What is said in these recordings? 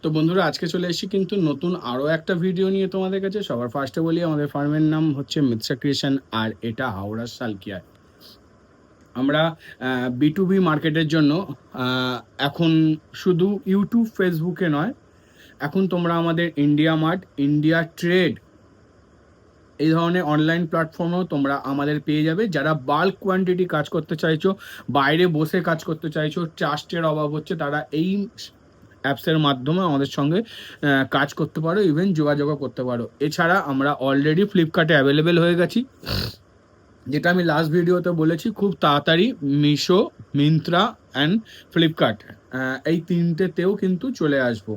তো বন্ধুরা, আজকে চলে এসেছি কিন্তু নতুন আরও একটা ভিডিও নিয়ে তোমাদের কাছে। সবার ফার্স্টে বলি, আমাদের ফার্মের নাম হচ্ছে মিৎসা ক্রিয়েশন, আর এটা হাওড়ার সালকিয়ায়। আমরা B2B মার্কেটের জন্য এখন শুধু ইউটিউব ফেসবুকে নয়, এখন তোমরা আমাদের ইন্ডিয়া মার্ট, ইন্ডিয়া ট্রেড, এই ধরনের অনলাইন প্ল্যাটফর্মও তোমরা আমাদের পেয়ে যাবে। যারা বাল্ক কোয়ান্টিটি কাজ করতে চাইছো, বাইরে বসে কাজ করতে চাইছো, ট্রাস্টের অভাব হচ্ছে, তারা এই অ্যাপসের মাধ্যমে আমাদের সঙ্গে কাজ করতে পারো, ইভেন যোগাযোগও করতে পারো। এছাড়া আমরা অলরেডি ফ্লিপকার্টে অ্যাভেলেবেল হয়ে গেছি, যেটা আমি লাস্ট ভিডিওতে বলেছি। খুব তাড়াতাড়ি মিশো, মিন্ত্রা অ্যান্ড ফ্লিপকার্ট, এই তিনটেতেও কিন্তু চলে আসবো।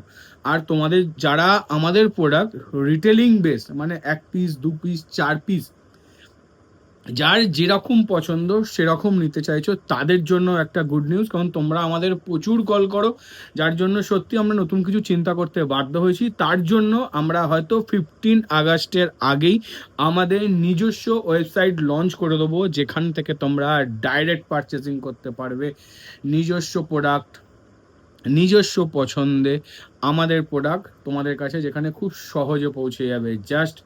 আর তোমাদের যারা আমাদের প্রোডাক্ট রিটেলিং বেস, মানে 1 পিস 2 পিস 4 পিস, যার যেরকম পছন্দ সেরকম নিতে চাইছো, তাদের জন্য একটা গুড নিউজ। কারণ তোমরা আমাদের প্রচুর কল করো, যার জন্য সত্যি আমরা নতুন কিছু চিন্তা করতে বাধ্য হয়েছি। তার জন্য আমরা হয়তো 15 আগস্টের আগেই আমাদের নিজস্ব ওয়েবসাইট লঞ্চ করে দেবো, যেখান থেকে তোমরা ডাইরেক্ট পারচেসিং করতে পারবে নিজস্ব প্রোডাক্ট, নিজস্ব পছন্দে আমাদের প্রোডাক্ট তোমাদের কাছে, যেখানে খুব সহজে পৌঁছে যাবে। জাস্ট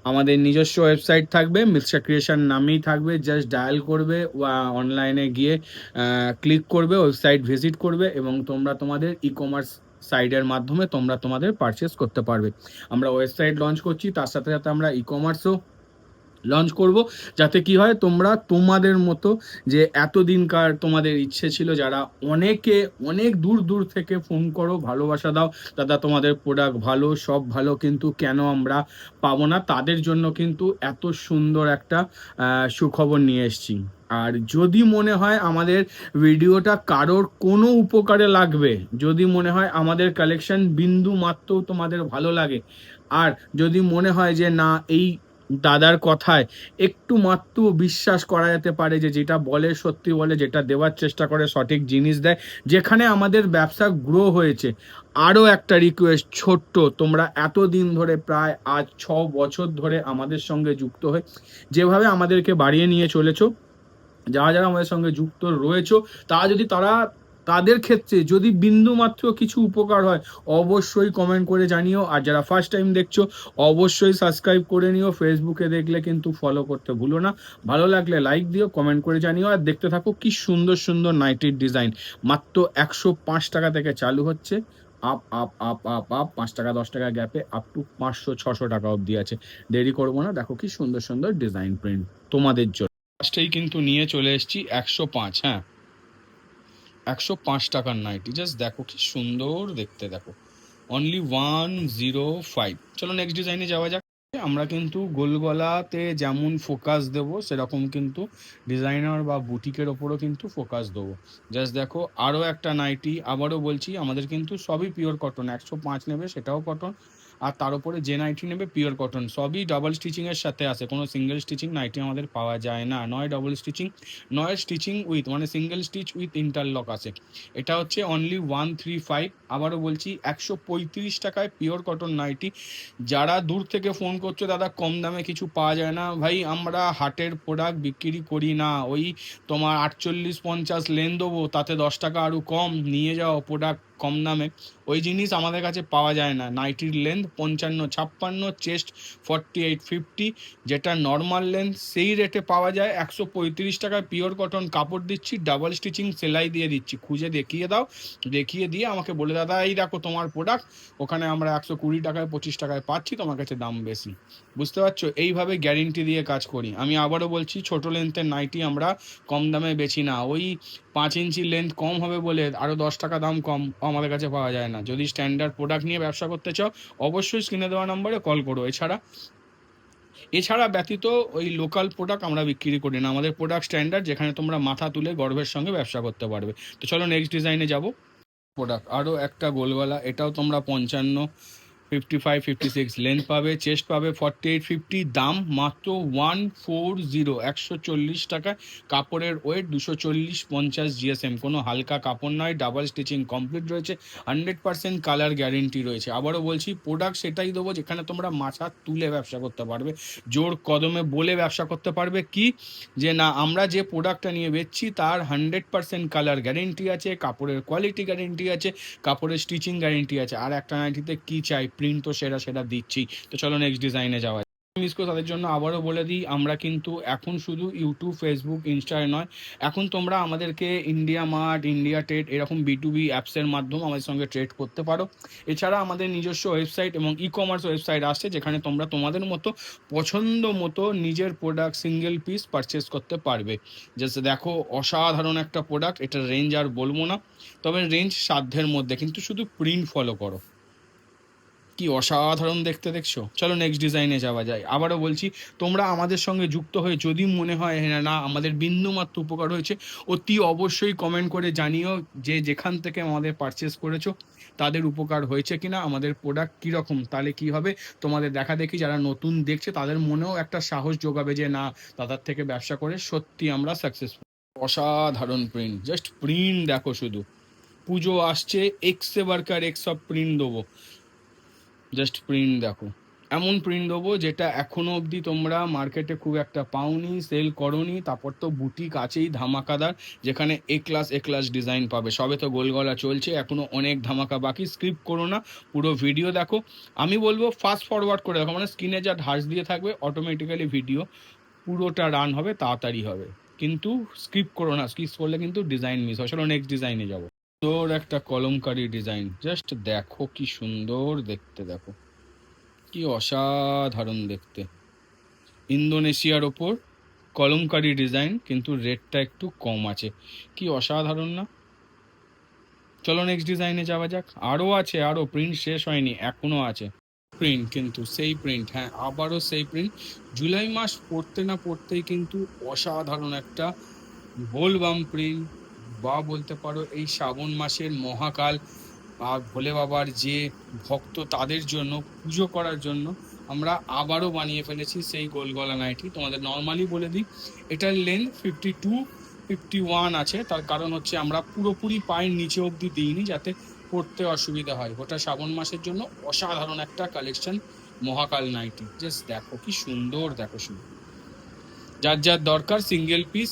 আমাদের নিজস্ব ওয়েবসাইট থাকবে, মিৎসা ক্রিয়েশন নামেই থাকবে। জাস্ট ডায়াল করবে, অনলাইনে গিয়ে ক্লিক করবে, ওয়েবসাইট ভিজিট করবে, এবং তোমরা তোমাদের ই কমার্স সাইটের মাধ্যমে তোমরা তোমাদের পারচেস করতে পারবে। আমরা ওয়েবসাইট লঞ্চ করছি, তার সাথে সাথে আমরা ই কমার্সও লঞ্চ করব, যাতে কি হয়, তোমরা তোমাদের মতো যে এতদিনকার তোমাদের ইচ্ছে ছিল, যারা অনেকে অনেক দূর দূর থেকে ফোন করো, ভালোবাসা দাও, দাদা তোমাদের প্রোডাক্ট ভালো, সব ভালো, কিন্তু কেন আমরা পাবো না, তাদের জন্য কিন্তু এত সুন্দর একটা সুখবর নিয়ে এসেছি। আর যদি মনে হয় আমাদের ভিডিওটা কারোর কোনো উপকারে লাগবে, যদি মনে হয় আমাদের কালেকশন বিন্দু মাত্র তোমাদের ভালো লাগে, আর যদি মনে হয় যে না, এই দাদার কথায় একটু মাত্র বিশ্বাস করা যেতে পারে, যে যেটা বলে সত্যি বলে, যেটা দেওয়ার চেষ্টা করে সঠিক জিনিস দেয়, যেখানে আমাদের ব্যবসা গ্রো হয়েছে। আরও একটা রিকোয়েস্ট ছোট্ট, তোমরা এতদিন ধরে, প্রায় আজ 6 বছর ধরে আমাদের সঙ্গে যুক্ত হয়ে যেভাবে আমাদেরকে বাড়িয়ে নিয়ে চলেছো, যারা যারা আমাদের সঙ্গে যুক্ত রয়েছো, তাদের ক্ষেত্রে যদি বিন্দু মাত্র কিছু উপকার হয়, অবশ্যই কমেন্ট করে জানিও। আর যারা ফার্স্ট টাইম দেখছো, অবশ্যই সাবস্ক্রাইব করে নিও। ফেসবুকে দেখলে কিন্তু ফলো করতে ভুলো না। ভালো লাগলে লাইক দিও, কমেন্ট করে জানিও, আর দেখতে থাকো কি সুন্দর সুন্দর নাইটির ডিজাইন। মাত্র 105 টাকা থেকে চালু হচ্ছে, up up up up up 5 টাকা 10 টাকা গ্যাপে আপ টু 500 600 টাকা অবধি আছে। দেরি করবো না, দেখো কি সুন্দর সুন্দর ডিজাইন প্রিন্ট তোমাদের জন্য। ফার্স্টেই কিন্তু নিয়ে চলে এসেছি 105, হ্যাঁ, 105 টাকার নাইটি। জাস্ট দেখো কি সুন্দর দেখতে, দেখো, অনলি 105। চলো নেক্সট ডিজাইনে যাওয়া যাক। আমরা কিন্তু গোলগলাতে যেমন ফোকাস দেবো, সেরকম কিন্তু ডিজাইনার বা বুটিকের ওপরও কিন্তু ফোকাস দেবো। জাস্ট দেখো আরও একটা নাইটি। আবারও বলছি, আমাদের কিন্তু সবই পিওর কটন। 105 নেবে সেটাও কটন, আর তার উপরে যে নাইটি নেবে পিওর কটন। সবই ডাবল স্টিচিংয়ের সাথে আসে, কোনো সিঙ্গেল স্টিচিং নাইটি আমাদের পাওয়া যায় না। নয় ডাবল স্টিচিং, নয় স্টিচিং উইথ, মানে সিঙ্গেল স্টিচ উইথ ইন্টারলক আছে। এটা হচ্ছে অনলি 135। আবারও বলছি, 135 টাকায় পিওর কটন নাইটি। যারা দূর থেকে ফোন করছো, দাদা কম দামে কিছু পাওয়া যায় না, ভাই আমরা হাটের প্রোডাক্ট বিক্রি করি না। ওই তোমার 48-50 লেন দেবো, তাতে 10 টাকা আরও কম নিয়ে যাও প্রোডাক্ট কম দামে, ওই জিনিস আমাদের কাছে পাওয়া যায় না। নাইটির লেন্থ 55-56, চেস্ট 48-50, যেটা নর্মাল লেন্থ, সেই রেটে পাওয়া যায়। 135 টাকায় পিওর কটন কাপড় দিচ্ছি, ডাবল স্টিচিং সেলাই দিয়ে দিচ্ছি। খুঁজে দেখিয়ে দাও, দেখিয়ে দিয়ে আমাকে বলে, দাদা এই দেখো তোমার প্রোডাক্ট, ওখানে আমরা 120 টাকায় 25 টাকায় পাচ্ছি, তোমার কাছে দাম বেশি। বুঝতে পারছো, এইভাবে গ্যারেন্টি দিয়ে কাজ করি। আমি আবারও বলছি, ছোট লেন্থের নাইটি আমরা কম দামে বেচি না। ওই 5 ইঞ্চি লেন্থ কম হবে বলে আরও 10 টাকা দাম কম আমাদের কাছে পাওয়া যায় না। যদি স্ট্যান্ডার্ড প্রোডাক্ট নিয়ে ব্যবসা করতে চাও, অবশ্যই স্ক্রিনে দেওয়া নম্বরে কল করো। এছাড়া ব্যতীত ওই লোকাল প্রোডাক্ট আমরা বিক্রি করি না। আমাদের প্রোডাক্ট স্ট্যান্ডার্ড, যেখানে তোমরা মাথা তুলে গর্বের সঙ্গে ব্যবসা করতে পারবে। তো চলো নেক্সট ডিজাইনে যাব। প্রোডাক্ট আরও একটা গোলগলা, এটাও তোমরা 55 55-56 লেন্থ পাবে, চেস্ট পাবে 48-50, দাম মাত্র 140 টাকায়। কাপড়ের ওয়েট 240-50 জিএসএম, কোনো হালকা কাপড় নয়, ডাবল স্টিচিং কমপ্লিট রয়েছে, 100% কালার গ্যারেন্টি রয়েছে। আবারও বলছি, প্রোডাক্ট সেটাই দেবো যেখানে তোমরা মাথা তুলে ব্যবসা করতে পারবে, জোর কদমে বলে ব্যবসা করতে পারবে কি যে না আমরা যে প্রোডাক্টটা নিয়ে বেচছি তার 100% কালার গ্যারেন্টি আছে, কাপড়ের কোয়ালিটি গ্যারেন্টি আছে, কাপড়ের স্টিচিং গ্যারেন্টি আছে। আর একটা নাইটিতে কি চাই, প্রিন্ট তো সেরা সেরা দিচ্ছি। তো চলো নেক্সট ডিজাইনে যাওয়া মিস করো তাদের জন্য আবারও বলে দিই, আমরা কিন্তু এখন শুধু ইউটিউব, ফেসবুক, ইনস্টায় নয়, এখন তোমরা আমাদেরকে ইন্ডিয়া মার্ট, ইন্ডিয়া ট্রেড এরকম B2B অ্যাপসের মাধ্যমে আমাদের সঙ্গে ট্রেড করতে পারো। এছাড়া আমাদের নিজস্ব ওয়েবসাইট এবং কমার্স ওয়েবসাইট আসছে, যেখানে তোমরা তোমাদের মতো পছন্দ মতো নিজের প্রোডাক্ট সিঙ্গেল পিস পারচেস করতে পারবে। জাস্ট দেখো, অসাধারণ একটা প্রোডাক্ট। এটার রেঞ্জ আর বলবো না, তবে রেঞ্জ সাধ্যের মধ্যে, কিন্তু শুধু প্রিন্ট ফলো করো। কি অসাধারণ দেখতে দেখছো। চলো নেক্সট ডিজাইনে যাওয়া যায়। আবারও বলছি, তোমরা আমাদের সঙ্গে যুক্ত হয়ে যদি মনে হয় হ্যাঁ না আমাদের বিন্দুমাত্র উপকার হয়েছে, অতি অবশ্যই কমেন্ট করে জানিও যে যেখান থেকে আমাদের পারচেস করেছো তাদের উপকার হয়েছে কিনা, আমাদের প্রোডাক্ট কীরকম। তাহলে কি হবে, তোমাদের দেখা দেখি যারা নতুন দেখছে তাদের মনেও একটা সাহস যোগাবে যে না, তাদের থেকে ব্যবসা করে সত্যি আমরা সাকসেসফুল। অসাধারণ প্রিন্ট, জাস্ট প্রিন্ট দেখো শুধু। পুজো আসছে, এক্সে বার্কার এক্স সব প্রিন্ট দেবো। জাস্ট প্রিন্ট দেখো, এমন প্রিন্ট দেবো যেটা এখনো অবধি তোমরা মার্কেটে খুব একটা পাওনি, সেল করোনি। তারপর তো বুটিক আছেই ধামাকাদার, যেখানে এ ক্লাস ডিজাইন পাবে। সবে তো গোল গলা চলছে, এখনো অনেক ধামাকা বাকি। স্ক্রিপ্ট করো না, পুরো ভিডিও দেখো। আমি বলবো ফাস্ট ফরওয়ার্ড করে দেখো, মানে স্ক্রিনে যা ঢাস দিয়ে থাকবে অটোমেটিক্যালি ভিডিও পুরোটা রান হবে, তাড়াতাড়ি হবে। কিন্তু স্ক্রিপ্ট করো না, স্ক্রিপ্ট করলে কিন্তু ডিজাইন মিস হয়। চলো নেক্সট ডিজাইনে যাবো। সুন্দর একটা কলমকারি ডিজাইন, জাস্ট দেখো কি সুন্দর দেখতে, দেখো কি অসাধারণ দেখতে। ইন্দোনেশিয়ার ওপর কলমকারি ডিজাইন, কিন্তু রেটটা একটু কম আছে। কি অসাধারণ না। চলো নেক্সট ডিজাইনে যাওয়া যাক। আরও আছে, আরও প্রিন্ট শেষ হয়নি, এখনো আছে প্রিন্ট, কিন্তু সেই প্রিন্ট, হ্যাঁ আবারও সেই প্রিন্ট। জুলাই মাস পড়তে না পড়তেই কিন্তু অসাধারণ একটা বোলবাম প্রিন্ট, বা বলতে পারো এই শ্রাবণ মাসের মহাকাল আর ভোলে বাবার যে ভক্ত তাদের জন্য পুজো করার জন্য আমরা আবারও বানিয়ে ফেলেছি সেই গোল গলা নাইটি। তোমাদের নর্মালি বলে দিই, এটার লেন্থ 52-51 আছে। তার কারণ হচ্ছে আমরা পুরোপুরি পায়ের নিচে অবধি দিইনি, যাতে পড়তে অসুবিধা হয়। ওটা শ্রাবণ মাসের জন্য অসাধারণ একটা কালেকশন মহাকাল নাইটি। জাস্ট দেখো কি সুন্দর, দেখো শুধু। যার যার দরকার সিঙ্গেল পিস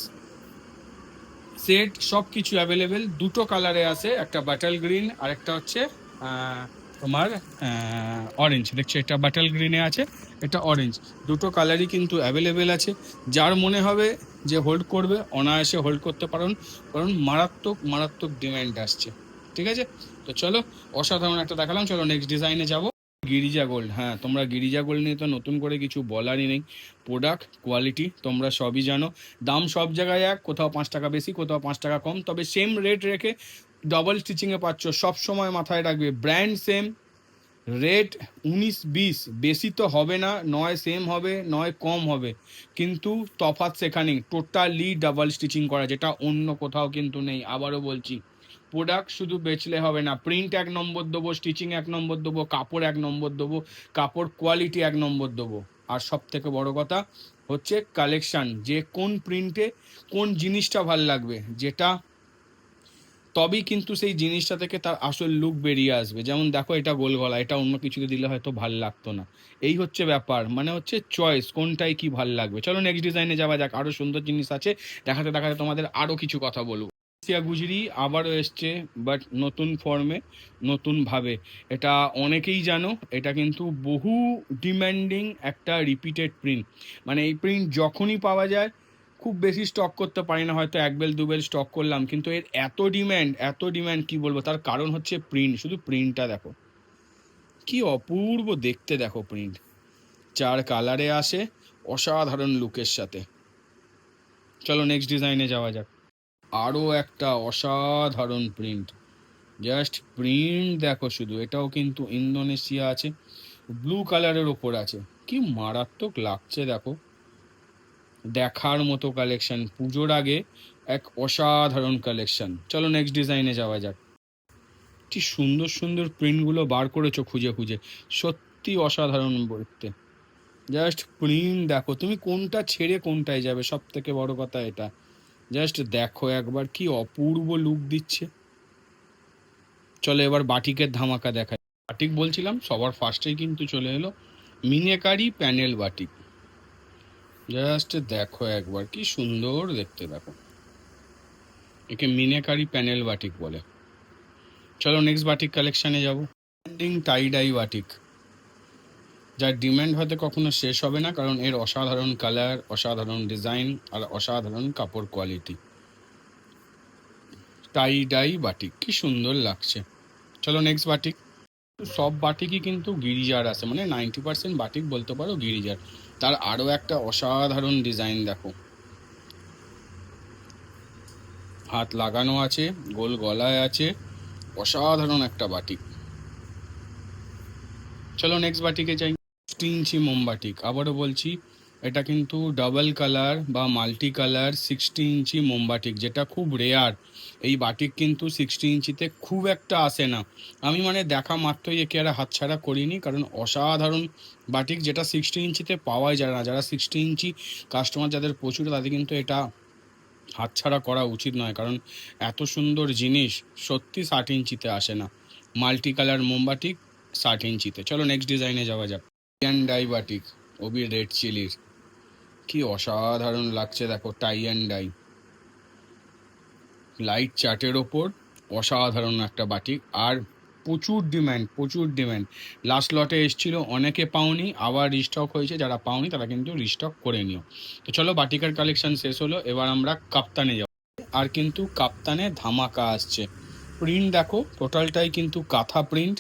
সেট সব কিছু অ্যাভেলেবেল। দুটো কালারে আছে, একটা বাটাল গ্রিন আর একটা হচ্ছে তোমার অরেঞ্জ। দেখছো এটা বাটাল গ্রিনে আছে, এটা অরেঞ্জ। দুটো কালারই কিন্তু অ্যাভেলেবেল আছে। যার মনে হবে যে হোল্ড করবে, অনায়াসে হোল্ড করতে পারেন, কারণ মারাত্মক মারাত্মক ডিমান্ড আসছে। ঠিক আছে, তো চলো অসাধারণ একটা দেখালাম। চলো নেক্সট ডিজাইনে যাবো। গিরিজা গোল্ড, হ্যাঁ তোমরা গিরিজা গোল্ড নিয়ে তো নতুন করে কিছু বলারই নেই। প্রোডাক্ট কোয়ালিটি তোমরা সবই জানো। দাম সব জায়গায় এক, কোথাও 5 টাকা বেশি, কোথাও 5 টাকা কম, তবে সেম রেট রেখে ডবল স্টিচিংয়ে পাচ্ছ। সব সময় মাথায় রাখবে, ব্র্যান্ড সেম, রেট 19-20, বেশি তো হবে না, নয় সেম হবে নয় কম হবে, কিন্তু তফাৎ সেখানেই টোটালি ডাবল স্টিচিং করা, যেটা অন্য কোথাও কিন্তু নেই। আবারও বলছি, প্রোডাক্ট শুধু বেচলে হবে না, প্রিন্ট 1 নম্বর দেবো, স্টিচিং 1 নম্বর দেবো, কাপড় 1 নম্বর দেবো, কাপড় কোয়ালিটি 1 নম্বর দেবো। আর সব থেকে বড় কথা হচ্ছে কালেকশান, যে কোন প্রিন্টে কোন জিনিসটা ভাল লাগবে, যেটা তবেই কিন্তু সেই জিনিসটা থেকে তার আসল লুক বেরিয়ে আসবে। যেমন দেখো, এটা গোল গলা, এটা অন্য কিছুতে দিলে হয়তো ভাল লাগতো না। এই হচ্ছে ব্যাপার, মানে হচ্ছে চয়েস, কোনটাই কি ভাল লাগবে। চলো নেক্সট ডিজাইনে যাওয়া যাক। আরও সুন্দর জিনিস আছে, দেখাতে দেখাতে তোমাদের আরও কিছু কথা বলবো। এশিয়া গুজরি আবারও এসছে, বাট নতুন ফর্মে, নতুনভাবে। এটা অনেকেই জানো, এটা কিন্তু বহু ডিম্যান্ডিং একটা রিপিটেড প্রিন্ট। মানে এই প্রিন্ট যখনই পাওয়া যায়, খুব বেশি স্টক করতে পারি না, হয়তো 1 বেল 2 বেল স্টক করলাম, কিন্তু এর এত ডিম্যান্ড, এত ডিম্যান্ড কি বলবো। তার কারণ হচ্ছে প্রিন্ট, শুধু প্রিন্টটা দেখো কি অপূর্ব দেখতে, দেখো প্রিন্ট 4 কালারে আসে অসাধারণ লুকের সাথে। চলো নেক্সট ডিজাইনে যাওয়া যাক। আরও একটা অসাধারণ প্রিন্ট, জাস্ট প্রিন্ট দেখো শুধু। এটাও কিন্তু ইন্দোনেশিয়া আছে, ব্লু কালারের ওপর আছে, কি মারাত্মক লাগছে দেখো। দেখার মতো কালেকশন, পুজোর আগে এক অসাধারণ কালেকশন। চলো নেক্সট ডিজাইনে যাওয়া যাক। কি সুন্দর সুন্দর প্রিন্টগুলো বার করেছো খুঁজে খুঁজে, সত্যি অসাধারণ দেখতে। জাস্ট প্রিন্ট দেখো, তুমি কোনটা ছেড়ে কোনটায় যাবে, সব থেকে বড় কথা এটা। জাস্ট দেখো একবার কি অপূর্ব লুক দিচ্ছে। চলো এবার বাটিকের ধামাকা দেখাই। বাটিক বলছিলাম সবার ফার্স্টেই কিন্তু চলে এলো মিনাকারি প্যানেল বাটিক। জাস্ট দেখো একবার কি সুন্দর দেখতে, দেখো একে মিনাকারি প্যানেল বাটিক বলে। চলো নেক্সট বাটিক কালেকশানে যাবো। টাই ডাই বাটিক, যার ডিমান্ড হয়তো কখনো শেষ হবে না, কারণ এর অসাধারণ কালার, অসাধারণ ডিজাইন আর অসাধারণ কাপড় কোয়ালিটি। টাই ডাই বাটিক কি সুন্দর লাগছে। চলো নেক্সট বাটিক। সব বাটিকই কিন্তু গিরিজার আছে, মানে 90% বাটিক বলতে পারো গিরিজার। তার আরও একটা অসাধারণ ডিজাইন দেখো, হাত লাগানো আছে, গোল গলায় আছে, অসাধারণ একটা বাটিক। চলো নেক্সট বাটিকে যাই। 60 ইঞ্চি মোমবাটিক, আবারও বলছি এটা কিন্তু ডাবল কালার বা মাল্টি কালার 60 ইঞ্চি মোমবাটিক, যেটা খুব রেয়ার। এই বাটিক কিন্তু 60 ইঞ্চিতে খুব একটা আসে না। আমি মানে দেখা মাত্রই একে আর হাতছাড়া করিনি, কারণ অসাধারণ বাটিক যেটা 60 ইঞ্চিতে পাওয়াই যায় না। যারা 60 ইঞ্চি কাস্টমার যাদের প্রচুর, তাদের কিন্তু এটা হাতছাড়া করা উচিত নয়, কারণ এত সুন্দর জিনিস সত্যি 60 ইঞ্চিতে আসে না। মাল্টি কালার মোমবাটিক 60 ইঞ্চিতে। চলো নেক্সট ডিজাইনে যাওয়া যাক। টাই ডাই বাটিক ওবি রেড চিলির, কি অসাধারণ লাগছে দেখো। টাই অ্যান্ড ডাই লাইট চার্টের ওপর অসাধারণ একটা বাটিক, আর প্রচুর ডিম্যান্ড, প্রচুর ডিম্যান্ড। লাস্ট লটে এসেছিলো, অনেকে পাওনি, আবার রিস্টক হয়েছে। যারা পাওনি তারা কিন্তু রিস্টক করে নিও। তো চলো বাটিকার কালেকশন শেষ হলো, এবার আমরা কাপ্তানে যাব। আর কিন্তু কাপ্তানে ধামাকা আসছে। প্রিন্ট দেখো, টোটালটাই কিন্তু কাঁথা প্রিন্ট,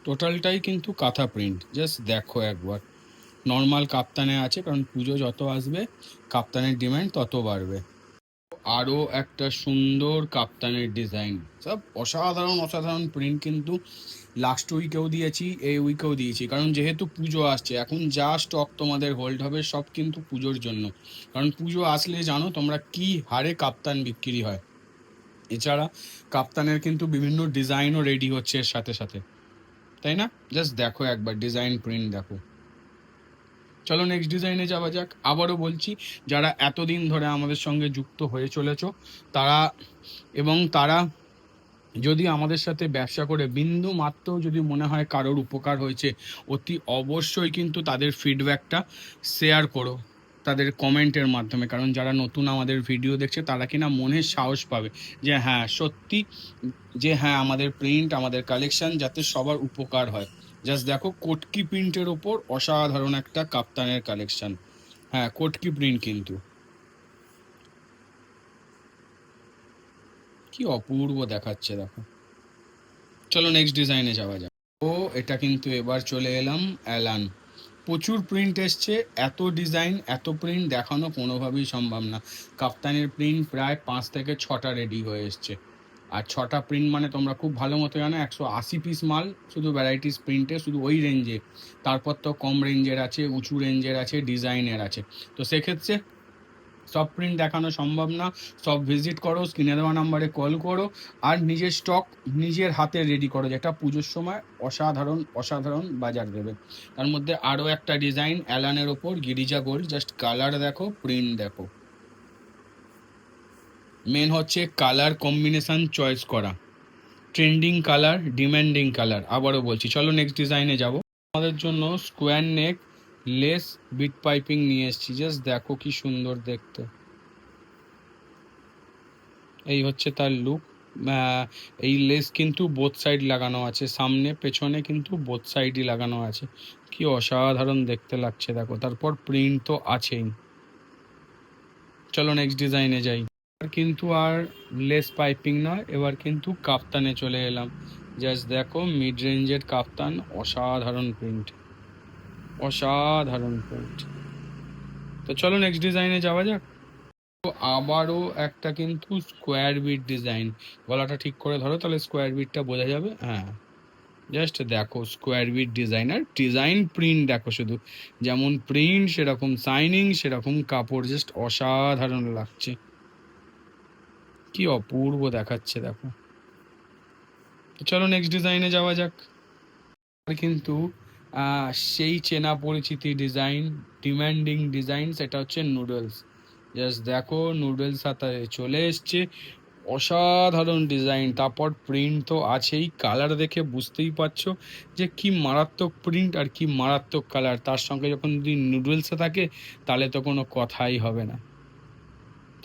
টোটালটাই কিন্তু কাঁথা প্রিন্ট। জাস্ট দেখো একবার, নর্মাল কাপ্তানে আছে, কারণ পুজো যত আসবে কাপ্তানের ডিমান্ড তত বাড়বে। আরও একটা সুন্দর কাপ্তানের ডিজাইন, সব অসাধারণ অসাধারণ প্রিন্ট। কিন্তু লাস্ট উইকেও দিয়েছি, এই উইকেও দিয়েছি, কারণ যেহেতু পুজো আসছে, এখন যা স্টক তোমাদের হোল্ড হবে সব কিন্তু পুজোর জন্য। কারণ পুজো আসলে জানো তোমরা কি হারে কাপ্তান বিক্রি হয়। এছাড়া কাপ্তানের কিন্তু বিভিন্ন ডিজাইনও রেডি হচ্ছে এর সাথে সাথে, তাই না? জাস্ট দেখো একবার ডিজাইন প্রিন্ট দেখো। চলো নেক্সট ডিজাইনে যাওয়া যাক। আবারও বলছি, যারা এতদিন ধরে আমাদের সঙ্গে যুক্ত হয়ে চলেছ, তারা তারা যদি আমাদের সাথে ব্যবসা করে বিন্দু মাত্র যদি মনে হয় কারোর উপকার হয়েছে, অতি অবশ্যই কিন্তু তাদের ফিডব্যাকটা শেয়ার করো তাদের কমেন্টের মাধ্যমে। কারণ যারা নতুন আমাদের ভিডিও দেখছে, তারা কিনা মনে সাহস পাবে যে হ্যাঁ সত্যি, যে হ্যাঁ আমাদের প্রিন্ট, আমাদের কালেকশন যাতে সবার উপকার হয়। জাস্ট দেখো কোটকি প্রিন্টের ওপর অসাধারণ একটা কাপ্তানের কালেকশন। হ্যাঁ কোটকি প্রিন্ট কিন্তু কি অপূর্ব দেখাচ্ছে দেখো। চলো নেক্সট ডিজাইনে যাওয়া যাক। ও এটা কিন্তু এবার চলে এলাম অ্যালান। প্রচুর প্রিন্ট এসছে, এত ডিজাইন এত প্রিন্ট দেখানো কোনোভাবেই সম্ভব না। কাপ্তানের প্রিন্ট প্রায় 5 থেকে 6টা রেডি হয়ে এসছে। আর 6টা প্রিন্ট মানে তোমরা খুব ভালো মতো জানো, 180 পিস মাল শুধু ভ্যারাইটিস প্রিন্টে, শুধু ওই রেঞ্জে। তারপর তো কম রেঞ্জের আছে, উঁচু রেঞ্জের আছে, ডিজাইনের আছে। তো সেক্ষেত্রে সব প্রিন্ট দেখানো সম্ভব না। সব ভিজিট করো, স্ক্রিনে দেওয়া নাম্বারে কল করো, আর নিজের স্টক নিজের হাতে রেডি করো, যেটা পুজোর সময় অসাধারণ অসাধারণ বাজার দেবে। তার মধ্যে আরও একটা ডিজাইন অ্যালানের ওপর গিরিজা গোল্ড, জাস্ট কালার দেখো, প্রিন্ট দেখো। মেন হচ্ছে কালার কম্বিনেশন চয়েস করা, ট্রেন্ডিং কালার, ডিম্যান্ডিং কালার। আবারও বলছি, চলো নেক্সট ডিজাইনে যাব। আমাদের জন্য স্কোয়ার নেক লেস বিট পাইপিং নিয়ে এসেছি। জাস্ট দেখো কি সুন্দর দেখতে, এই হচ্ছে তার লুক। এই লেস কিন্তু বোথ সাইড লাগানো আছে, সামনে পেছনে কিন্তু বোথ সাইডই লাগানো আছে। কি অসাধারণ দেখতে লাগছে দেখো। তারপর প্রিন্ট তো আছেই। চলো নেক্সট ডিজাইনে যাই। এবার কিন্তু আর লেস পাইপিং নয়, এবার কিন্তু কাপ্তানে চলে এলাম। জাস্ট দেখো মিড রেঞ্জের কাপ্তান, অসাধারণ প্রিন্ট, অসাধারণ প্রিন্ট। তো চলো নেক্সট ডিজাইনে যাওয়া যাক। তো আবারও একটা কিন্তু স্কোয়ার বিট ডিজাইন। গলাটা ঠিক করে ধরো, তাহলে স্কোয়ার বিটটা বোঝা যাবে। হ্যাঁ জাস্ট দেখো স্কোয়ার বিট ডিজাইন, আর ডিজাইন প্রিন্ট দেখো শুধু, যেমন প্রিন্ট সেরকম শাইনিং, সেরকম কাপড়, জাস্ট অসাধারণ লাগছে, কি অপূর্ব দেখাচ্ছে দেখো। চলো নেক্সট ডিজাইনে যাওয়া যাক। আর কিন্তু সেই চেনা পরিচিতি ডিজাইন, ডিমান্ডিং ডিজাইন, সেটা হচ্ছে নুডলস। জাস্ট দেখো নুডলস হাতে চলে এসছে, অসাধারণ ডিজাইন। তারপর প্রিন্ট তো আছেই, কালার দেখে বুঝতেই পারছো যে কি মারাত্মক প্রিন্ট আর কি মারাত্মক কালার। তার সঙ্গে যখন যদি নুডলসে থাকে তাহলে তো কোনো কথাই হবে না,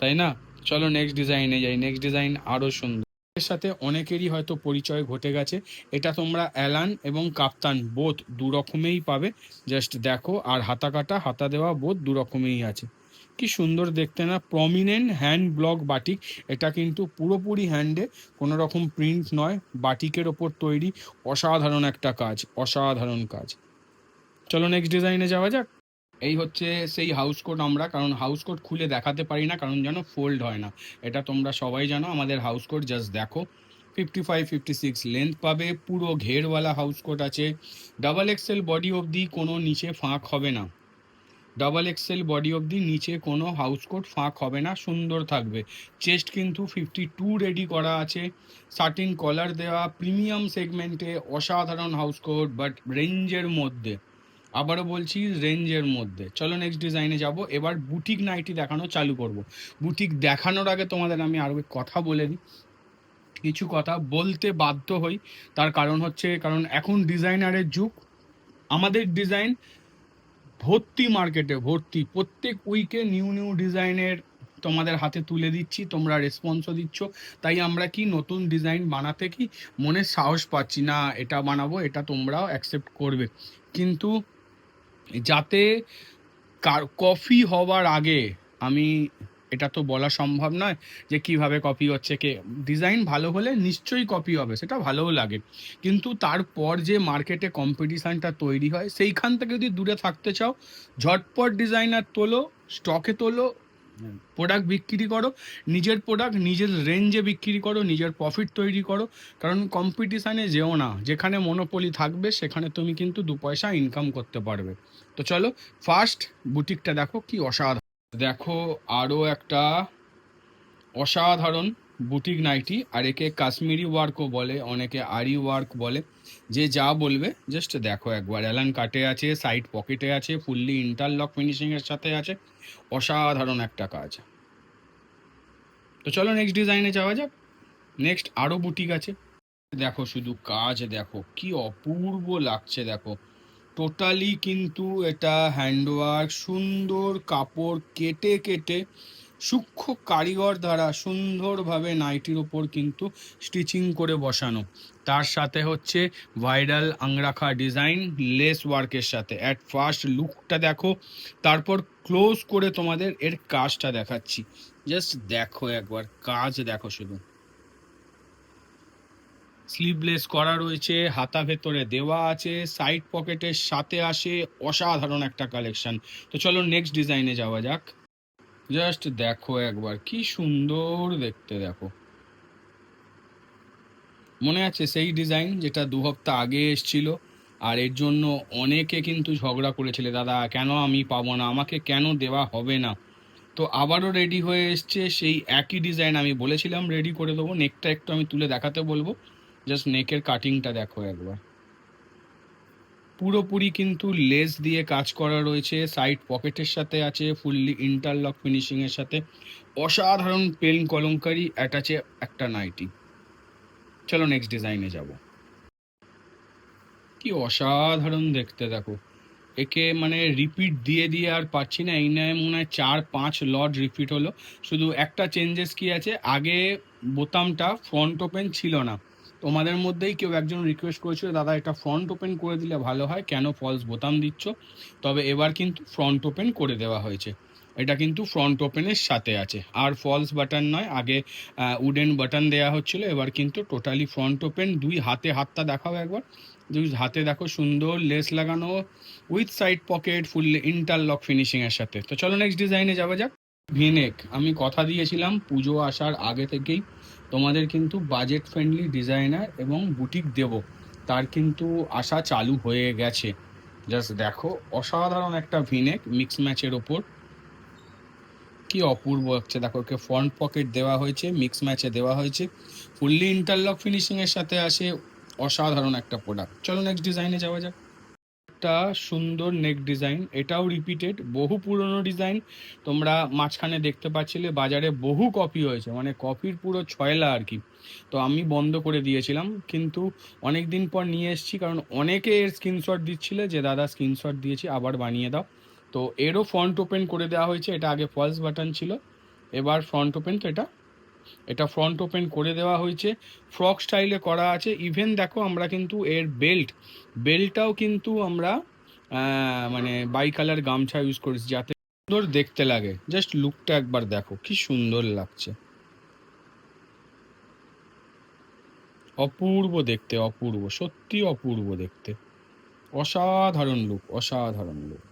তাই না? চলো নেক্সট ডিজাইনে যাই। নেক্সট ডিজাইন আরো সুন্দর। এর সাথে অনেকেরই হয়তো পরিচয় ঘটে গেছে। এটা তোমরা অ্যালান এবং কাপ্তান বোথ দু রকমেই পাবে। জাস্ট দেখো, আর হাতা কাটা হাতা দেওয়া বোথ দু রকমেই আছে। কি সুন্দর দেখতে না, প্রমিনেন্ট হ্যান্ড ব্লক বাটিক। এটা কিন্তু পুরোপুরি হ্যান্ডে, কোনো রকম প্রিন্ট নয়, বাটিকের ওপর তৈরি। অসাধারণ একটা কাজ, অসাধারণ কাজ। চলো নেক্সট ডিজাইনে যাওয়া যাক। এই হচ্ছে সেই হাউস কোট। আমরা কারণ হাউস কোট খুলে দেখাতে পারি না, কারণ যেন ফোল্ড হয় না। এটা তোমরা সবাই জানো আমাদের হাউস কোট। জাস্ট দেখো, 55-56 লেন্থ পাবে, পুরো ঘেরওয়ালা হাউস কোট আছে। ডাবল এক্সেল বডি অবধি, কোনো নিচে ফাঁক হবে না। ডাবল এক্সেল বডি অবধি নিচে কোনো হাউস কোট ফাঁক হবে না, সুন্দর থাকবে। চেস্ট কিন্তু 52 রেডি করা আছে, সাটিন কলার দেওয়া, প্রিমিয়াম সেগমেন্টে অসাধারণ হাউস কোট, বাট রেঞ্জের মধ্যে। আবারও বলছি, রেঞ্জের মধ্যে। চলো নেক্সট ডিজাইনে যাব। এবার বুটিক নাইটি দেখানো চালু করব। বুটিক দেখানোর আগে তোমাদের আমি আরও কথা বলে দিই, কিছু কথা বলতে বাধ্য হই। তার কারণ হচ্ছে, কারণ এখন ডিজাইনারের যুগ। আমাদের ডিজাইন ভর্তি, মার্কেটে ভর্তি, প্রত্যেক উইকে নিউ নিউ ডিজাইনের তোমাদের হাতে তুলে দিচ্ছি, তোমরা রেসপন্সও দিচ্ছ। তাই আমরা কি নতুন ডিজাইন বানাতে কি মনে সাহস পাচ্ছি না, এটা বানাবো, এটা তোমরাও অ্যাকসেপ্ট করবে। কিন্তু যাতে কপি হওয়ার আগে, আমি এটা তো বলা সম্ভব নয় যে কিভাবে কপি হচ্ছে। কে ডিজাইন ভালো হলে নিশ্চয়ই কপি হবে, সেটা ভালোও লাগে। কিন্তু তারপর যে মার্কেটে কম্পিটিশানটা তৈরি হয়, সেইখান থেকে যদি দূরে থাকতে চাও, ঝটপট ডিজাইনার তোলো, স্টকে তোলো, প্রোডাক্ট বিক্রি করো, নিজের প্রোডাক্ট নিজের রেঞ্জে বিক্রি করো, নিজের প্রফিট তৈরি করো। কারণ কম্পিটিশানে যেও না, যেখানে মনোপলি থাকবে সেখানে তুমি কিন্তু 2 পয়সা ইনকাম করতে পারবে। তো চলো ফার্স্ট বুটিকটা দেখো, কি অসাধারণ। দেখো আরও একটা অসাধারণ বুটিক নাইটি। আর একে কাশ্মীরি ওয়ার্কও বলে, অনেকে আরি ওয়ার্ক বলে, যে যা বলবে। জাস্ট দেখো একবার, অ্যালান কাটে আছে, সাইড পকেটে আছে, ফুললি ইন্টারলক ফিনিশিংয়ের সাথে আছে, অসাধারণ একটা কাজ। তো চলো নেক্সট ডিজাইনে যাওয়া যাক। নেক্সট আরও বুটিক আছে। দেখো শুধু কাজ দেখো, কি অপূর্ব লাগছে। দেখো টোটালি কিন্তু এটা হ্যান্ডওয়ার্ক, সুন্দর কাপড় কেটে কেটে সূক্ষ্ম কারিগর দ্বারা সুন্দরভাবে নাইটির ওপর কিন্তু স্টিচিং করে বসানো। তার সাথে হচ্ছে ভাইরাল আংরাখা ডিজাইন লেস ওয়ার্কের সাথে। অ্যাট ফার্স্ট লুকটা দেখো, তারপর ক্লোজ করে তোমাদের এর কাজটা দেখাচ্ছি। জাস্ট দেখো একবার, কাজ দেখো শুধু। স্লিভলেস করা রয়েছে, হাতা ভেতরে দেওয়া আছে, সাইড পকেটের সাথে আসে, অসাধারণ একটা কালেকশন। তো চলো নেক্সট ডিজাইনে যাওয়া যাক। জাস্ট দেখো একবার, কি সুন্দর দেখতে। দেখো মনে আছে সেই ডিজাইন যেটা 2 হপ্তাহ আগে এসছিল, আর এর জন্য অনেকে কিন্তু ঝগড়া করেছিল, দাদা কেন আমি পাবো না, আমাকে কেন দেওয়া হবে না। তো আবারও রেডি হয়ে এসছে সেই একই ডিজাইন। আমি বলেছিলাম রেডি করে দেবো। নেকটা একটু আমি তুলে দেখাতে বলবো। জাস্ট নেকের কাটিংটা দেখো একবার, পুরোপুরি কিন্তু লেস দিয়ে কাজ করা রয়েছে, সাইড পকেটের সাথে আছে, ফুললি ইন্টারলক ফিনিশিংয়ের সাথে, অসাধারণ পেন কলমকারি অ্যাটাচে একটা নাইটি। চলো নেক্সট ডিজাইনে যাব। কি অসাধারণ দেখতে দেখো, একে মানে রিপিট দিয়ে দিয়ে আর পাচ্ছি না। এই নয় মনে হয় 4-5 লট রিপিট হলো। শুধু একটা চেঞ্জেস কি আছে, আগে বোতামটা ফ্রন্ট ওপেন ছিল না। তোমাদের মধ্যেই কেউ একজন রিকোয়েস্ট করেছিল, দাদা এটা ফ্রন্ট ওপেন করে দিলে ভালো হয়, কেন ফলস বোতাম দিচ্ছ। তবে এবার কিন্তু ফ্রন্ট ওপেন করে দেওয়া হয়েছে। এটা কিন্তু ফ্রন্ট ওপেনের সাথে আছে, আর ফলস বাটন নয়। আগে উডেন বাটন দেওয়া হচ্ছিল, এবার কিন্তু টোটালি ফ্রন্ট ওপেন। দুই হাতে, হাতটা দেখাও একবার, দুই হাতে দেখো, সুন্দর লেস লাগানো, with side pocket, fully interlock ফিনিশিংয়ের সাথে। তো চলো নেক্সট ডিজাইনে যাওয়া যাক। ভিনেক, আমি কথা দিয়েছিলাম পুজো আসার আগে থেকেই তোমাদের কিন্তু বাজেট ফ্রেন্ডলি ডিজাইনার এবং বুটিক দেব, তার কিন্তু আশা চালু হয়ে গেছে। জাস্ট দেখো, অসাধারণ একটা ভিনেক মিক্স ম্যাচের ওপর, কি অপূর্ব হচ্ছে দেখো, ওকে ফ্রন্ট পকেট দেওয়া হয়েছে, মিক্স ম্যাচে দেওয়া হয়েছে, ফুললি ইন্টারলক ফিনিশিং এর সাথে আসে, অসাধারণ একটা প্রোডাক্ট। চলো নেক্সট ডিজাইনে যাওয়া যাক। একটা সুন্দর নেক ডিজাইন, এটাও রিপিটেড, বহু পুরনো ডিজাইন। তোমরা মাঝখানে দেখতে পাচ্ছিলে বাজারে বহু কপি হয়েছে, মানে কপির পুরো ছয়লা আর কি। তো আমি বন্ধ করে দিয়েছিলাম, কিন্তু অনেক দিন পর নিয়ে এসেছি, কারণ অনেকে এর স্ক্রিনশট দিচ্ছিলে যে দাদা স্ক্রিনশট দিয়েছি আবার বানিয়ে দাও। তো এরও ফ্রন্ট ওপেন করে দেওয়া হয়েছে, এটা আগে ফলস বাটন ছিল, এবার ফ্রন্ট ওপেন। তো এটা ফ্রন্ট ওপেন করে দেওয়া হয়েছে, ফ্রক স্টাইলে করা আছে। ইভেন দেখো আমরা কিন্তু এর বেল্টটাও কিন্তু আমরা মানে বাই কালার গামছা ইউজ করেছি, যাতে সুন্দর দেখতে লাগে। জাস্ট লুকটা একবার দেখো কি সুন্দর লাগছে, অপূর্ব দেখতে, অপূর্ব, সত্যি অপূর্ব দেখতে, অসাধারণ লুক, অসাধারণ লুক।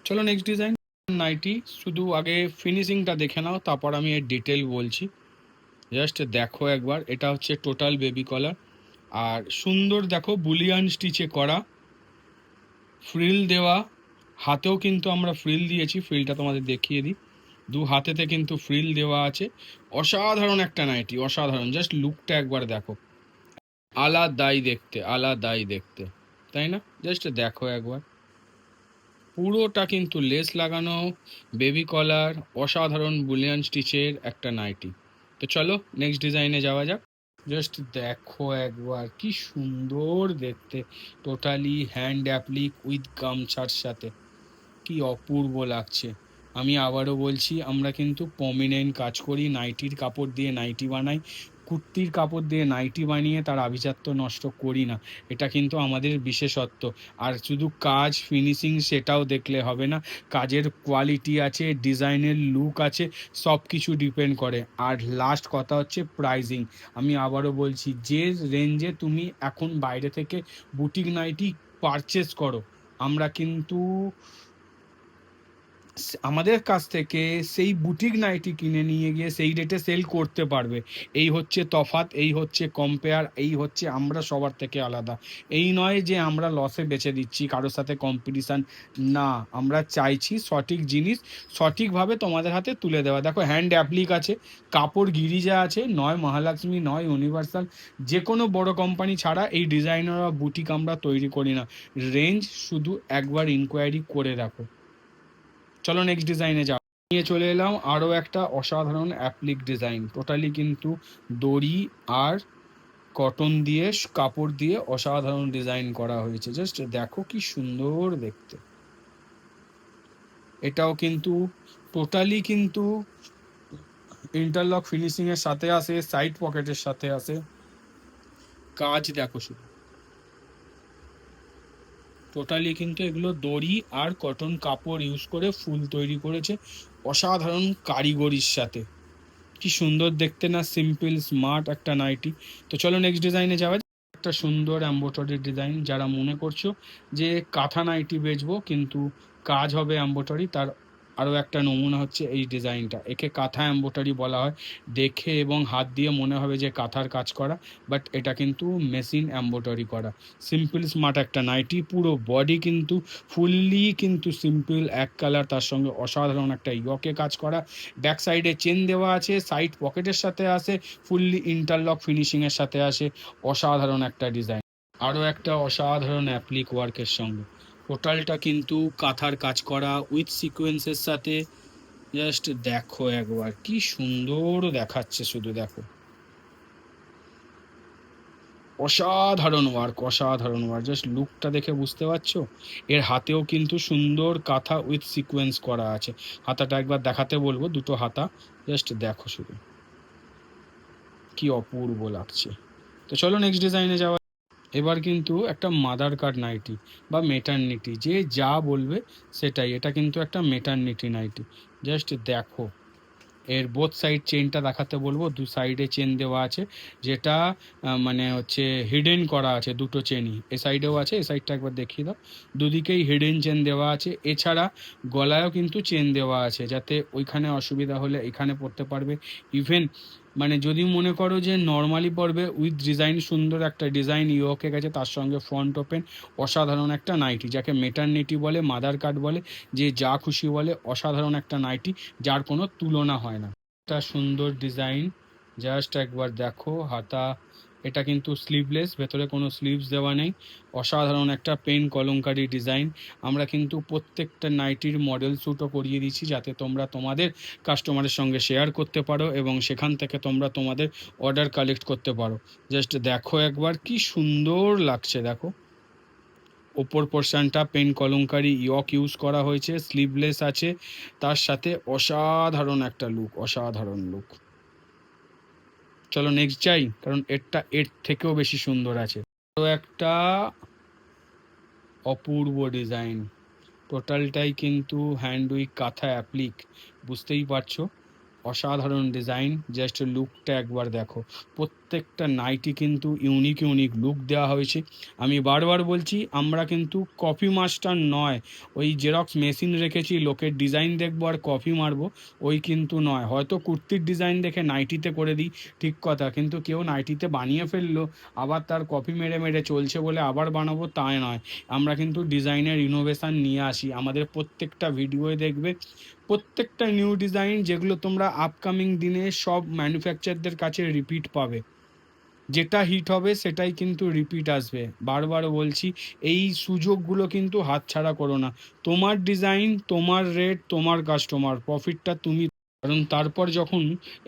চলো নেক্সট ডিজাইন। নাইটি, শুধু আগে ফিনিশিংটা দেখে নাও, তারপর আমি এর ডিটেল বলছি। জাস্ট দেখো একবার, এটা হচ্ছে টোটাল বেবি কলার, আর সুন্দর দেখো বুলিয়ান স্টিচে করা, ফ্রিল দেওয়া, হাতেও কিন্তু আমরা ফ্রিল দিয়েছি, ফ্রিলটা তোমাদের দেখিয়ে দিই, দু হাতেতে কিন্তু ফ্রিল দেওয়া আছে। অসাধারণ একটা নাইটি, অসাধারণ, জাস্ট লুকটা একবার দেখো, আলাদাই দেখতে, আলাদাই দেখতে, তাই না? জাস্ট দেখো একবার, পুরোটা কিন্তু লেস লাগানো, বেবি কলার, অসাধারণ বুলিয়ান স্টিচের একটা নাইটি। তো চলো নেক্সট ডিজাইনে যাওয়া যাক। জাস্ট দেখো একবার কি সুন্দর দেখতে, টোটালি হ্যান্ড অ্যাপ্লিক উইথ গামছার সাথে, কি অপূর্ব লাগছে। আমি আবারও বলছি, আমরা কিন্তু প্রমিনেন্ট কাজ করি, নাইটির কাপড় দিয়ে নাইটি বানাই, কুর্তির কাপড় দিয়ে নাইটি বানিয়ে তার আভিজাত্য নষ্ট করি না, এটা কিন্তু আমাদের বিশেষত্ব। আর শুধু কাজ ফিনিশিং সেটাও দেখলে হবে না, কাজের কোয়ালিটি আছে, ডিজাইনের লুক আছে, সব কিছু ডিপেন্ড করে। আর লাস্ট কথা হচ্ছে প্রাইজিং। আমি আবারও বলছি, যে রেঞ্জে তুমি এখন বাইরে থেকে বুটিক নাইটি পারচেস করো, আমরা কিন্তু আমাদের কাছ থেকে সেই বুটিক নাইটি কিনে নিয়ে গিয়ে সেই রেটে সেল করতে পারবে। এই হচ্ছে তফাৎ, এই হচ্ছে কম্পেয়ার, এই হচ্ছে আমরা সবার থেকে আলাদা। এই নয় যে আমরা লসে বেচে দিচ্ছি, কারোর সাথে কম্পিটিশান না, আমরা চাইছি সঠিক জিনিস সঠিকভাবে তোমাদের হাতে তুলে দেওয়া। দেখো হ্যান্ড অ্যাপ্লিক আছে, কাপড় গিরিজা আছে, নয় মহালক্ষ্মী নয় ইউনিভার্সাল, যে কোনো বড় কোম্পানি ছাড়া এই ডিজাইনার বা বুটিক আমরা তৈরি করি না। রেঞ্জ শুধু একবার ইনকোয়ারি করে দেখো। চলো নেক্সট ডিজাইনে যাও। নিয়ে চলে এলাম আরও একটা অসাধারণ অ্যাপ্লিক ডিজাইন, টোটালি কিন্তু দড়ি আর কটন দিয়ে কাপড় দিয়ে অসাধারণ ডিজাইন করা হয়েছে। জাস্ট দেখো কি সুন্দর দেখতে, এটাও কিন্তু টোটালি কিন্তু ইন্টারলক ফিনিশিং এর সাথে আসে, সাইড পকেটের সাথে আসে, কাজ দেখো শুধু, টোটালি কিন্তু এগুলো দড়ি আর কটন কাপড় ইউজ করে ফুল তৈরি করেছে, অসাধারণ কারিগরির সাথে, কি সুন্দর দেখতে না, সিম্পল স্মার্ট একটা নাইটি। তো চলো নেক্সট ডিজাইনে যাওয়া যাক। একটা সুন্দর এম্বোটারি ডিজাইন, যারা মনে করছো যে কাঁথা নাইটি বেচবো কিন্তু কাজ হবে এম্বোটারি, তার আরও একটা নমুনা হচ্ছে এই ডিজাইনটা। একে কাঁথা এম্বোটারি বলা হয়, দেখে এবং হাত দিয়ে মনে হবে যে কাঁথার কাজ করা, বাট এটা কিন্তু মেশিন এম্বোটারি করা। সিম্পল স্মার্ট একটা নাইটি, পুরো বডি কিন্তু ফুললি কিন্তু সিম্পল এক কালার, তার সঙ্গে অসাধারণ একটা ইয়কে কাজ করা, ব্যাক সাইডে চেন দেওয়া আছে, সাইড পকেটের সাথে আসে, ফুললি ইন্টারলক ফিনিশিংয়ের সাথে আসে, অসাধারণ একটা ডিজাইন। আরও একটা অসাধারণ অ্যাপ্লিক ওয়ার্কের সঙ্গে, টোটালটা কিন্তু কাঁথার কাজ করা উইথ সিকোয়েন্সের সাথে। জাস্ট দেখো একবার কি সুন্দর দেখাচ্ছে, শুধু দেখো, অসাধারণ ওয়ার্ক, অসাধারণ ওয়ার্ক, জাস্ট লুকটা দেখে বুঝতে পারছো। এর হাতেও কিন্তু সুন্দর কাঁথা উইথ সিকোয়েন্স করা আছে, হাতাটা একবার দেখাতে বলবো, দুটো হাতা, জাস্ট দেখো শুধু কি অপূর্ব লাগছে। তো চলো নেক্সট ডিজাইনে যাওয়া। এবার কিন্তু একটা মাদার কার্ড নাইটি বা মেটারনিটি, যে যা বলবে সেটাই, এটা কিন্তু একটা মেটারনিটি নাইটি। জাস্ট দেখো, এর বোথ সাইড চেনটা দেখাতে বলবো, দু সাইডে চেন দেওয়া আছে, যেটা মানে হচ্ছে হিডেন করা আছে, দুটো চেনই এ সাইডেও আছে, এ সাইডটা একবার দেখিয়ে দাও, দুদিকেই হিডেন চেন দেওয়া আছে। এছাড়া গলায়ও কিন্তু চেন দেওয়া আছে, যাতে ওইখানে অসুবিধা হলে এখানে পড়তে পারবে। ইভেন মানে যদি মনে করো যে নর্মালি পরবে, উইথ ডিজাইন, সুন্দর একটা ডিজাইন ইয়োকে গেছে, তার সঙ্গে ফ্রন্ট ওপেন, অসাধারণ একটা নাইটি, যাকে মেটারনিটি বলে, মাদার কাট বলে, যে যা খুশি বলে, অসাধারণ একটা নাইটি যার কোনো তুলনা হয় না। একটা সুন্দর ডিজাইন, জাস্ট একবার দেখো। হাতা, এটা কিন্তু স্লিভলেস, ভেতরে কোনো স্লিভস দেওয়া নেই। অসাধারণ একটা পেন কলমকারী ডিজাইন। আমরা কিন্তু প্রত্যেকটা নাইটির মডেল শ্যুটও করিয়ে দিচ্ছি, যাতে তোমরা তোমাদের কাস্টমারের সঙ্গে শেয়ার করতে পারো এবং সেখান থেকে তোমরা তোমাদের অর্ডার কালেক্ট করতে পারো। জাস্ট দেখো একবার, কি সুন্দর লাগছে দেখো। ওপর পোর্শনটা পেন কলমকারী ইয়ক ইউজ করা হয়েছে, স্লিভলেস আছে, তার সাথে অসাধারণ একটা লুক, অসাধারণ লুক। চলো নেক্সট যাই, কারণ এর থেকেও বেশি সুন্দর আছে। তো একটা অপূর্ব ডিজাইন, টোটালটাই কিন্তু হ্যান্ড উইক কাঁথা অ্যাপ্লিক, বুঝতেই পারছো। অসাধারণ ডিজাইন, জাস্ট লুকটা একবার দেখো। প্রত্যেকটা নাইটি কিন্তু ইউনিক ইউনিক লুক দেওয়া হয়েছে। আমি বারবার বলছি, আমরা কিন্তু কপি মাস্টার নয়, ওই জেরক্স মেশিন রেখেছি, লোকের ডিজাইন দেখবো আর কপি মারবো, ওই কিন্তু নয়। হয়তো কুর্তির ডিজাইন দেখে নাইটিতে করে দিই, ঠিক কথা, কিন্তু কেউ নাইটিতে বানিয়ে ফেললো, আবার তার কপি মেরে মেরে চলছে বলে আবার বানাবো, তাই নয়। আমরা কিন্তু ডিজাইনের ইনোভেশন নিয়ে আসি আমাদের প্রত্যেকটা ভিডিওয়ে, দেখবে প্রত্যেকটা নিউ ডিজাইন, যেগুলো তোমরা আপকামিং দিনে সব ম্যানুফ্যাকচারদের কাছে রিপিট পাবে। যেটা হিট হবে সেটাই কিন্তু রিপিট আসবে। বারবার বলছি, এই সুযোগগুলো কিন্তু হাতছাড়া করো না। তোমার ডিজাইন, তোমার রেট, তোমার কাস্টমার, প্রফিটটা তুমি, কারণ তারপর যখন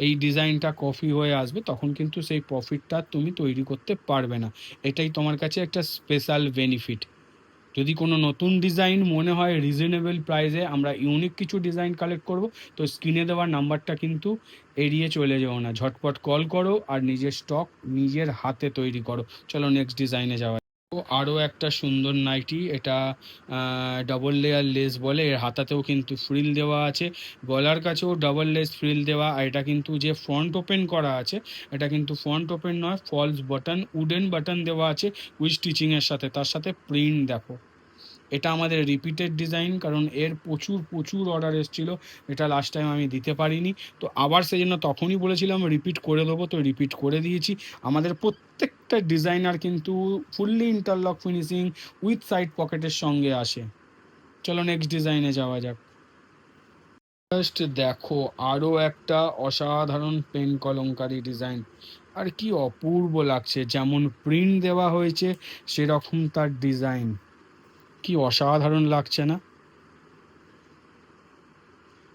এই ডিজাইনটা কপি হয়ে আসবে, তখন কিন্তু সেই প্রফিটটা তুমি তৈরি করতে পারবে না। এটাই তোমার কাছে একটা স্পেশাল বেনিফিট। যদি কোনো নতুন ডিজাইন মনে হয় রিজনেবল প্রাইসে আমরা ইউনিক কিছু ডিজাইন কালেক্ট করব, তো স্ক্রিনে দেওয়ার নাম্বারটা কিন্তু এড়িয়ে চলে যাও না, ঝটপট কল করো আর নিজের স্টক নিজের হাতে তৈরি করো। চলো নেক্সট ডিজাইনে যাওয়া। তো আরও একটা সুন্দর নাইটি, এটা ডবল লেয়ার লেস বলে, এর হাতাতেও কিন্তু ফ্রিল দেওয়া আছে, গলার কাছেও ডাবল লেস ফ্রিল দেওয়া। আর এটা কিন্তু যে ফ্রন্ট ওপেন করা আছে, এটা কিন্তু ফ্রন্ট ওপেন নয়, ফলস বাটন, উডেন বাটন দেওয়া আছে উইথ স্টিচিংয়ের সাথে, তার সাথে প্রিন্ট দেখো। এটা আমাদের রিপিটেড ডিজাইন, কারণ এর প্রচুর প্রচুর অর্ডার এসেছিলো, এটা লাস্ট টাইম আমি দিতে পারিনি, তো আবার সেই জন্য তখনই বলেছিলাম রিপিট করে দেবো, তো রিপিট করে দিয়েছি। আমাদের প্রত্যেকটা ডিজাইনার কিন্তু fully interlock finishing with side পকেটের সঙ্গে আসে। চলো নেক্সট ডিজাইনে যাওয়া যাক। জাস্ট দেখো, আরও একটা অসাধারণ পেন কলমকারী ডিজাইন, আর কি অপূর্ব লাগছে, যেমন প্রিন্ট দেওয়া হয়েছে সেরকম তার ডিজাইন, কি অসাধারণ লাগছে না?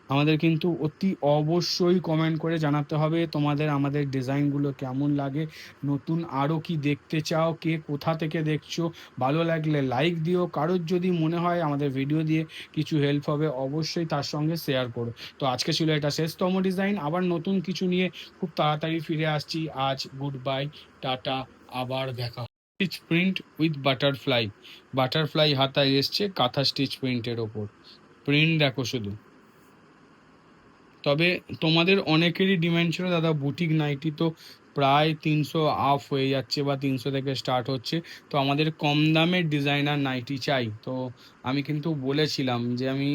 আমাদের কিন্তু অতি অবশ্যই কমেন্ট করে জানাতে হবে তোমাদের আমাদের ডিজাইনগুলো কেমন লাগে, নতুন আরও কি দেখতে চাও, কে কোথা থেকে দেখছো। ভালো লাগলে লাইক দিও, কারোর যদি মনে হয় আমাদের ভিডিও দিয়ে কিছু হেল্প হবে, অবশ্যই তার সঙ্গে শেয়ার করো। তো আজকে ছিল এটা শেষতম ডিজাইন, আবার নতুন কিছু নিয়ে খুব তাড়াতাড়ি ফিরে আসছি। আজ গুড বাই, টাটা, আবার দেখা। Stitch print with butterfly, butterfly হাতায় এসছে কাঁথা স্টিচ প্রিন্টের ওপর, প্রিন্ট দেখো শুধু। তবে তোমাদের অনেকেরই ডিমান্ড ছিল, দাদা বুটিক নাইটি তো প্রায় 300 আপ হয়ে যাচ্ছে বা 300 থেকে স্টার্ট হচ্ছে, তো আমাদের কম দামের ডিজাইনার নাইটি চাই। তো আমি কিন্তু বলেছিলাম যে আমি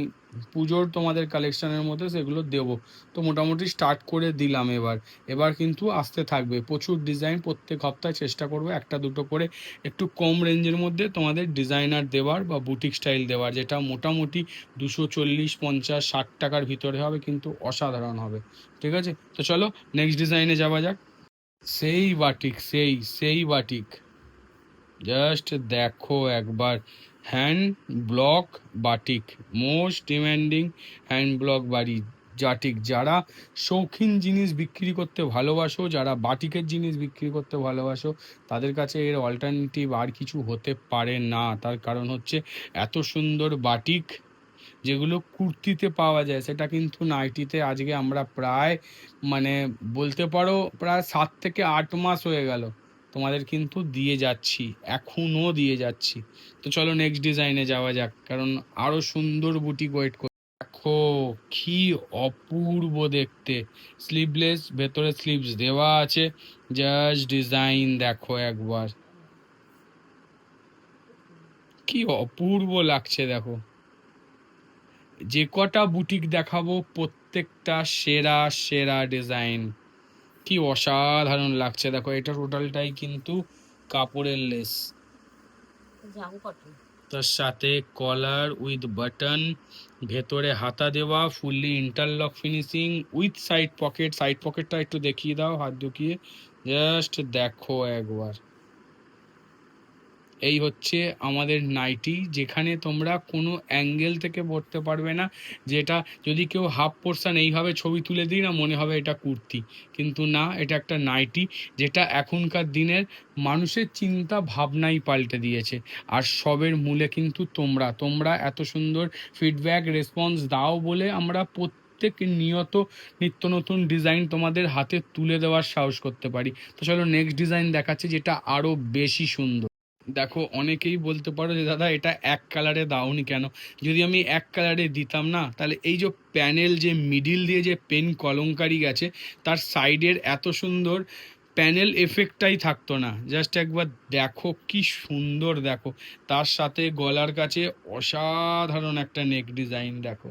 পুজোর তোমাদের কালেকশনের মধ্যে সেগুলো দেবো, তো মোটামুটি স্টার্ট করে দিলাম। এবার কিন্তু আসতে থাকবে প্রচুর ডিজাইন, প্রত্যেক সপ্তাহে চেষ্টা করবো একটা দুটো করে একটু কম রেঞ্জের মধ্যে তোমাদের ডিজাইনার দেওয়ার বা বুটিক স্টাইল দেওয়ার, যেটা মোটামুটি 240, 50, 60 টাকার ভিতরে হবে, কিন্তু অসাধারণ হবে। ঠিক আছে, তো চলো নেক্সট ডিজাইনে যাওয়া যাক। সেই বাটিক, সেই বাটিক, জাস্ট দেখো একবার। Hand block batik, most demanding hand block বাড়ি জাটিক। যারা শৌখিন জিনিস বিক্রি করতে ভালোবাসো, যারা বাটিকের জিনিস বিক্রি করতে ভালোবাসো, তাদের কাছে এর অল্টারনেটিভ আর কিছু হতে পারে না। তার কারণ হচ্ছে এত সুন্দর বাটিক যেগুলো কুর্তিতে পাওয়া যায়, সেটা কিন্তু নাইটিতে আজকে আমরা প্রায়, মানে বলতে পারো প্রায় 7 থেকে 8 মাস হয়ে গেল তোমাদের কিন্তু দিয়ে যাচ্ছি, এখনো দিয়ে যাচ্ছি। তো চলো নেক্সট ডিজাইনে যাওয়া যাক, কারণ আরো সুন্দর বুটিক ওয়েট করে। দেখো কি অপূর্ব দেখতে, স্লিভলেস, ভেতরে স্লিভস দেওয়া আছে, জাস্ট ডিজাইন দেখো একবার, কি অপূর্ব লাগছে দেখো। যে কটা বুটিক দেখাবো প্রত্যেকটা সেরা সেরা ডিজাইন, কি অসাধারণ লাগছে দেখো, এটা টোটালটাই কিন্তু কাপড়ের লেস, তার সাথে কলার উইথ বাটন, ভেতরে হাতা দেওয়া, fully interlock finishing with side pocket. Side পকেটটা একটু দেখিয়ে দাও হাত ঢুকিয়ে, জাস্ট দেখো একবার। এই হচ্ছে আমাদের নাইটি, যেখানে তোমরা কোনো অ্যাঙ্গেল থেকে পরতে পারবে না, যেটা যদি কেউ হাফ পোর্শন এইভাবে ছবি তুলে দিই না মনে হবে এটা কুর্তি, কিন্তু না, এটা একটা নাইটি, যেটা এখনকার দিনের মানুষের চিন্তা ভাবনাই পাল্টে দিয়েছে। আর সবের মূলে কিন্তু তোমরা এত সুন্দর ফিডব্যাক রেসপন্স দাও বলে আমরা প্রত্যেক নিত্য নতুন ডিজাইন তোমাদের হাতে তুলে দেওয়ার সাহস করতে পারি। তো চলো নেক্সট ডিজাইন দেখাচ্ছি, যেটা আরো বেশি সুন্দর। দেখো অনেকেই বলতে পারো যে দাদা এটা এক কালারে দাওনি কেন? যদি আমি এক কালারে দিতাম না, তাহলে এই যে প্যানেল, যে মিডিল দিয়ে যে পেন কলমকারি গেছে, তার সাইডের এত সুন্দর প্যানেল এফেক্টটাই থাকতো না। জাস্ট একবার দেখো কি সুন্দর, দেখো তার সাথে গলার কাছে অসাধারণ একটা নেক ডিজাইন, দেখো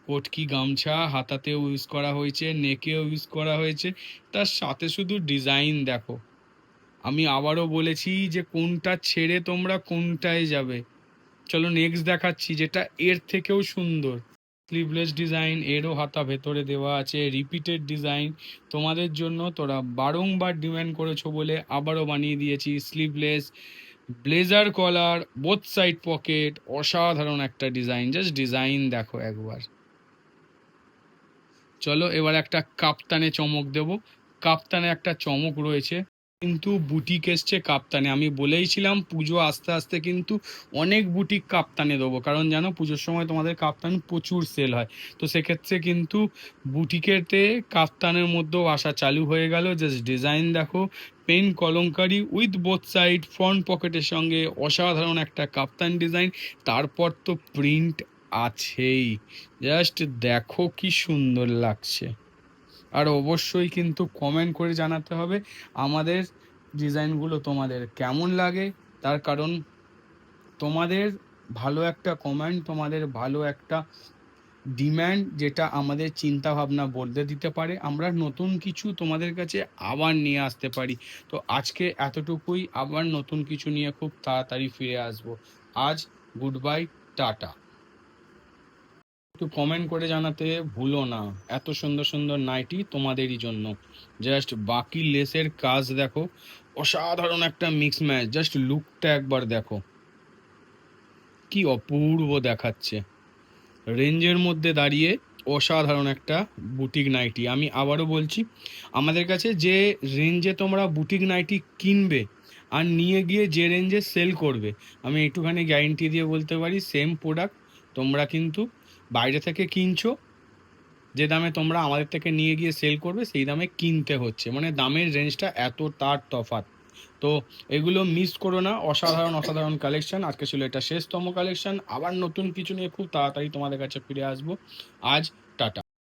কোটকি গামছা হাতাতেও ইউজ করা হয়েছে, নেকেও ইউজ করা হয়েছে, তার সাথে শুধু ডিজাইন দেখো। আমি আবারও বলেছি যে কোনটা ছেড়ে তোমরা কোনটায় যাবে। চলো নেক্সট দেখাচ্ছি, যেটা এর থেকেও সুন্দর। স্লিভলেস ডিজাইন, এরও হাতা ভেতরে দেওয়া আছে, রিপিটেড ডিজাইন তোমাদের জন্য, তোরা বারংবার ডিমান্ড করেছো বলে আবারও বানিয়ে দিয়েছি। স্লিভলেস, ব্লেজার কলার, বোথ সাইড পকেট, অসাধারণ একটা ডিজাইন, জাস্ট ডিজাইন দেখো একবার। চলো এবার একটা কাপ্তানে চমক দেব। কাপ্তানে একটা চমক রয়েছে, কিন্তু বুটিক এসছে কাপ্তানে। আমি বলেইছিলাম পুজো আস্তে আস্তে কিন্তু অনেক বুটিক কাপ্তানে দেবো, কারণ জানো পুজোর সময় তোমাদের কাপ্তান প্রচুর সেল হয়। তো সেক্ষেত্রে কিন্তু বুটিকেতে কাপ্তানের মধ্যেও আসা চালু হয়ে গেল। জাস্ট ডিজাইন দেখো, pen kalamkari with both side, front পকেটের সঙ্গে অসাধারণ একটা কাপ্তান ডিজাইন, তারপর তো প্রিন্ট আছেই। জাস্ট দেখো কি সুন্দর লাগছে। আর অবশ্যই কিন্তু কমেন্ট করে জানাতে হবে আমাদের ডিজাইনগুলো তোমাদের কেমন লাগে, তার কারণ তোমাদের ভালো একটা কমেন্ট, তোমাদের ভালো একটা ডিম্যান্ড, যেটা আমাদের চিন্তা ভাবনা বদলে দিতে পারে, আমরা নতুন কিছু তোমাদের কাছে আবার নিয়ে আসতে পারি। তো আজকে এতটুকুই, আবার নতুন কিছু নিয়ে খুব তাড়াতাড়ি ফিরে আসবো। আজ গুড বাই, টাটা। একটু কমেন্ট করে জানাতে ভুলো না, এত সুন্দর সুন্দর নাইটি তোমাদেরই জন্য। জাস্ট বাকি লেসের কাজ দেখো, অসাধারণ একটা মিক্স ম্যাচ, জাস্ট লুকটা একবার দেখো কি অপূর্ব দেখাচ্ছে। রেঞ্জের মধ্যে দাঁড়িয়ে অসাধারণ একটা বুটিক নাইটি। আমি আবারও বলছি, আমাদের কাছে যে রেঞ্জে তোমরা বুটিক নাইটি কিনবে আর নিয়ে গিয়ে যে রেঞ্জে সেল করবে, আমি একটুখানি গ্যারেন্টি দিয়ে বলতে পারি সেম প্রোডাক্ট তোমরা কিন্তু বাইরে থেকে কিনছো, যে দামে তোমরা আমাদের থেকে নিয়ে গিয়ে সেল করবে সেই দামে কিনতে হচ্ছে, মানে দামের রেঞ্জটা এত তার তফাৎ। তো এগুলো মিস করো না, অসাধারণ অসাধারণ কালেকশন। আজকে ছিল এটা শেষতম কালেকশন, আবার নতুন কিছু নিয়ে খুব তাড়াতাড়ি তোমাদের কাছে ফিরে আসবো। আজ টাটা।